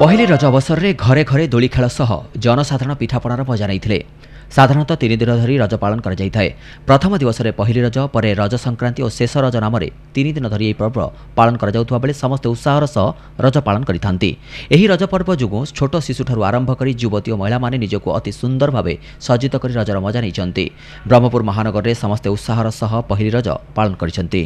पहली रज अवसर में घरे घरे दोली खेल सह जनसाधारण पिठापणार मजा नहीं। साधारणतः 3 दिन धरी रज पालन कर जाए। प्रथम दिवस में पहली रज पर रज संक्रांति और शेष रज नाम 3 दिन धरी पर्व पालन कर बेले समस्त उत्साहर सह रज पालन करिथांती। एही रज पर्व जोगु छोट शिशुठारु आरंभ कर युवती और महिला माने निजको अति सुंदर भावे सज्जित कर रजर मजा नहीं। ब्रह्मपुर महानगर में समस्ते उत्साहर सह पहली रज पालन करिसेंती।